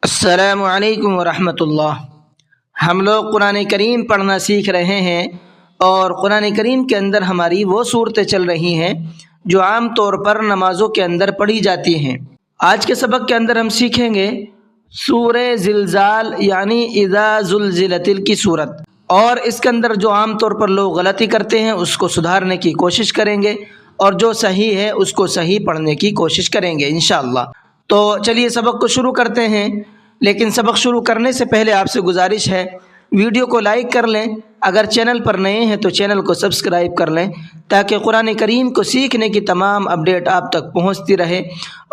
السلام علیکم ورحمۃ اللہ۔ ہم لوگ قرآن کریم پڑھنا سیکھ رہے ہیں اور قرآن کریم کے اندر ہماری وہ صورتیں چل رہی ہیں جو عام طور پر نمازوں کے اندر پڑھی جاتی ہیں۔ آج کے سبق کے اندر ہم سیکھیں گے سورہ زلزال یعنی اذا زلزلت کی صورت، اور اس کے اندر جو عام طور پر لوگ غلطی کرتے ہیں اس کو سدھارنے کی کوشش کریں گے اور جو صحیح ہے اس کو صحیح پڑھنے کی کوشش کریں گے انشاءاللہ۔ تو چلیے سبق کو شروع کرتے ہیں، لیکن سبق شروع کرنے سے پہلے آپ سے گزارش ہے ویڈیو کو لائک کر لیں، اگر چینل پر نئے ہیں تو چینل کو سبسکرائب کر لیں تاکہ قرآن کریم کو سیکھنے کی تمام اپڈیٹ آپ تک پہنچتی رہے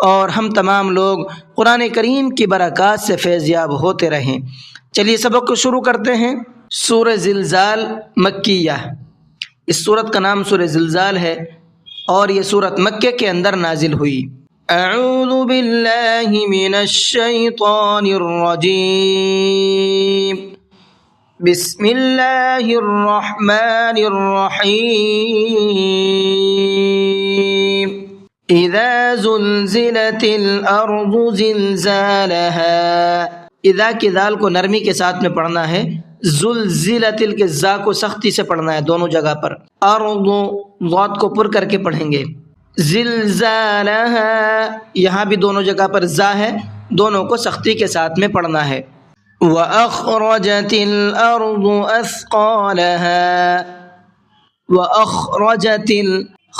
اور ہم تمام لوگ قرآن کریم کی برکات سے فیض یاب ہوتے رہیں۔ چلیے سبق کو شروع کرتے ہیں۔ سورہ زلزال مکیہ، اس سورت کا نام سورہ زلزال ہے اور یہ سورت مکے کے اندر نازل ہوئی۔ اعوذ باللہ من الشیطان الرجیم، بسم اللہ الرحمن الرحیم۔ اذا زلزلت الارض زلزالها، اذا کی ذال کو نرمی کے ساتھ میں پڑھنا ہے، زلزلت کے زا کو سختی سے پڑھنا ہے دونوں جگہ پر، ارض ضاد کو پر کر کے پڑھیں گے، زلزالها یہاں بھی دونوں جگہ پر زا ہے، دونوں کو سختی کے ساتھ میں پڑھنا ہے۔ وَأَخْرَجَتِ الْأَرْضُ أَثْقَالَهَا، وَأَخْرَجَتِ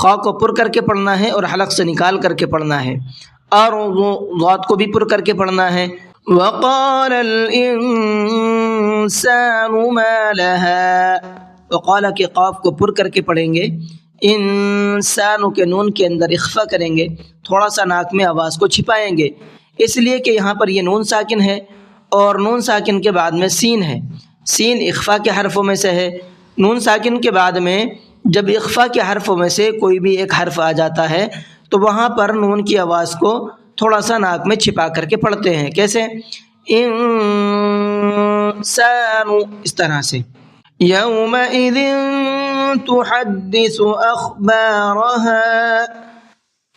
خا کو پر کر کے پڑھنا ہے اور حلق سے نکال کر کے پڑھنا ہے، ارض ضاد کو بھی پر کر کے پڑھنا ہے۔ وَقَالَ الْإِنسَانُ مَا لَهَا، وقال کے قاف کو پر کر کے پڑھیں گے، انسان کے نون کے اندر اخفا کریں گے، تھوڑا سا ناک میں آواز کو چھپائیں گے، اس لیے کہ یہاں پر یہ نون ساکن ہے اور نون ساکن کے بعد میں سین ہے، سین اخفا کے حرفوں میں سے ہے۔ نون ساکن کے بعد میں جب اخفا کے حرفوں میں سے کوئی بھی ایک حرف آ جاتا ہے تو وہاں پر نون کی آواز کو تھوڑا سا ناک میں چھپا کر کے پڑھتے ہیں، کیسے؟ انسان، اس طرح سے۔ یومئذ تحدث اخبارها،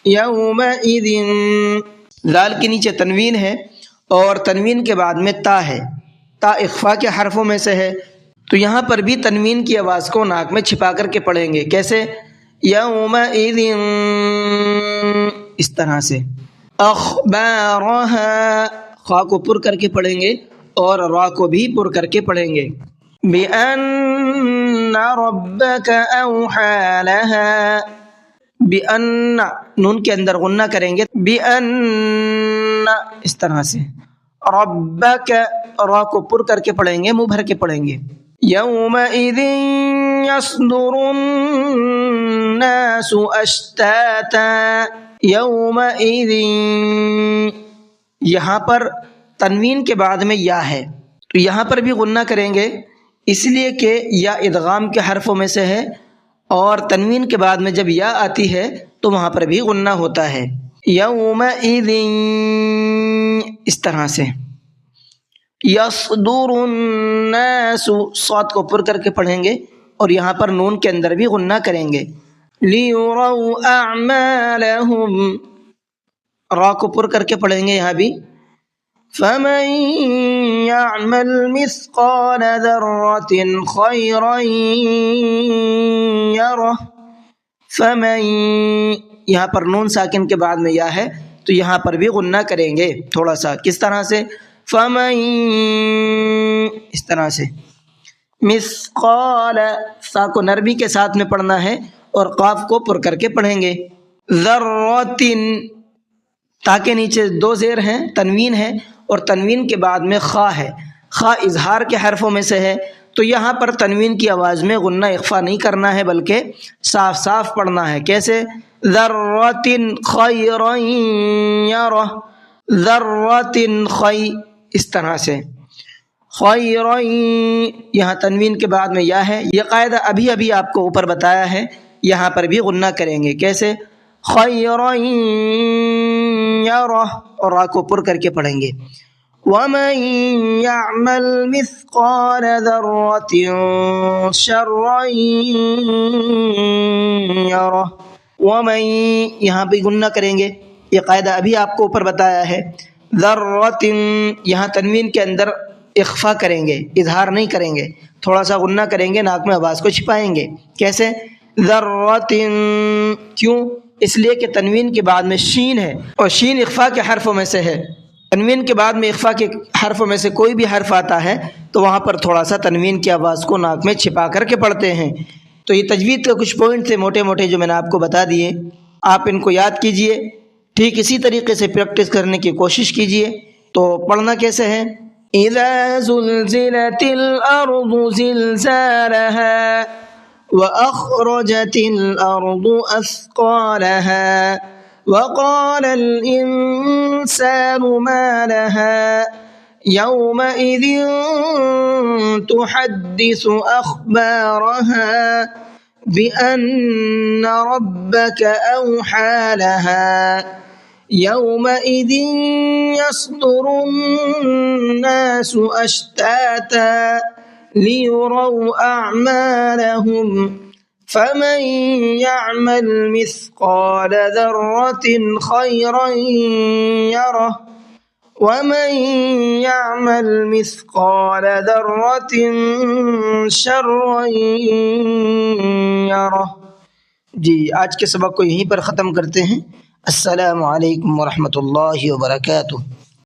یومئذ ذال کے نیچے تنوین ہے اور تنوین کے بعد میں تا ہے، تا اخفا کے حرفوں میں سے ہے، تو یہاں پر بھی تنوین کی آواز کو ناک میں چھپا کر کے پڑھیں گے، کیسے؟ یومئذ، اس طرح سے۔ اخبارها، خا کو پر کر کے پڑھیں گے اور را کو بھی پر کر کے پڑھیں گے۔ بِأَنَّ رَبَّكَ أَوْحَى لَهَا، بِأَنَّ نون کے اندر غنہ کریں گے، بِأَنَّ اس طرح سے، رَبَّكَ را کو پر کر کے پڑھیں گے، منہ بھر کے پڑھیں گے۔ يَوْمَئِذٍ يَصْدُرُ النَّاسُ أَشْتَاتًا، يَوْمَئِذٍ یہاں پر تنوین کے بعد میں یا ہے تو یہاں پر بھی غنہ کریں گے، اس لیے کہ یا ادغام کے حرفوں میں سے ہے اور تنوین کے بعد میں جب یا آتی ہے تو وہاں پر بھی غنہ ہوتا ہے۔ یومئذ اس طرح سے۔ یصدر الناس، صاد کو پر کر کے پڑھیں گے اور یہاں پر نون کے اندر بھی غنہ کریں گے۔ لیروا اعمالهم، را کو پر کر کے پڑھیں گے یہاں بھی۔ فمن يعمل مثقال ذرة خيرا يره، فمن یہاں پر نون ساکن کے بعد میں یا ہے تو یہاں پر بھی غنہ کریں گے تھوڑا سا، کس طرح سے؟ فمن، اس طرح سے۔ مثقال، سا کو نرمی کے ساتھ میں پڑھنا ہے اور قاف کو پر کر کے پڑھیں گے۔ ذرۃ، تا کے نیچے دو زیر ہیں، تنوین ہے اور تنوین کے بعد میں خا ہے، خا اظہار کے حرفوں میں سے ہے تو یہاں پر تنوین کی آواز میں غنہ اخفا نہیں کرنا ہے بلکہ صاف صاف پڑھنا ہے، کیسے؟ ذرۃ خیرا یرہ، ذرۃ خی، اس طرح سے۔ خیرا، یہاں تنوین کے بعد میں یا ہے، یہ قاعدہ ابھی ابھی آپ کو اوپر بتایا ہے، یہاں پر بھی غنہ کریں گے، کیسے؟ خیرا یرہ، اور را کو پر کر کے پڑھیں گے۔ وَمَن يَعْمَلْ مِثْقَالَ ذَرَّةٍ شَرًّا يَرَهُ، وَمَن یہاں بھی گنہ کریں گے، یہ قاعدہ ابھی آپ کو اوپر بتایا ہے۔ ذرۃ، یہاں تنوین کے اندر اخفا کریں گے، اظہار نہیں کریں گے، تھوڑا سا غنہ کریں گے، ناک میں آواز کو چھپائیں گے. کیسے؟ ذرۃ. کیوں؟ اس لیے کہ تنوین کے بعد میں شین ہے اور شین اخفا کے حرفوں میں سے ہے. تنوین کے بعد میں اخفا کے حرفوں میں سے کوئی بھی حرف آتا ہے تو وہاں پر تھوڑا سا تنوین کی آواز کو ناک میں چھپا کر کے پڑھتے ہیں. تو یہ تجوید کے کچھ پوائنٹ تھے موٹے موٹے جو میں نے آپ کو بتا دیے، آپ ان کو یاد کیجئے، ٹھیک اسی طریقے سے پریکٹس کرنے کی کوشش کیجئے. تو پڑھنا کیسے ہے؟ اذا زلزلت الارض زلزالها واخرجت الارض اثقالها وقال الانسان ما لها يومئذ تحدث اخبارها بأن ربك أوحى لها يومئذ يصدر الناس أشتاتا ليروا أعمالهم فمن يعمل مثقال ذرة خيرا يره ومن يعمل مثقال ذرة شرا يره. جی آج کے سبق کو یہیں پر ختم کرتے ہیں. السلام علیکم ورحمۃ اللہ وبرکاتہ.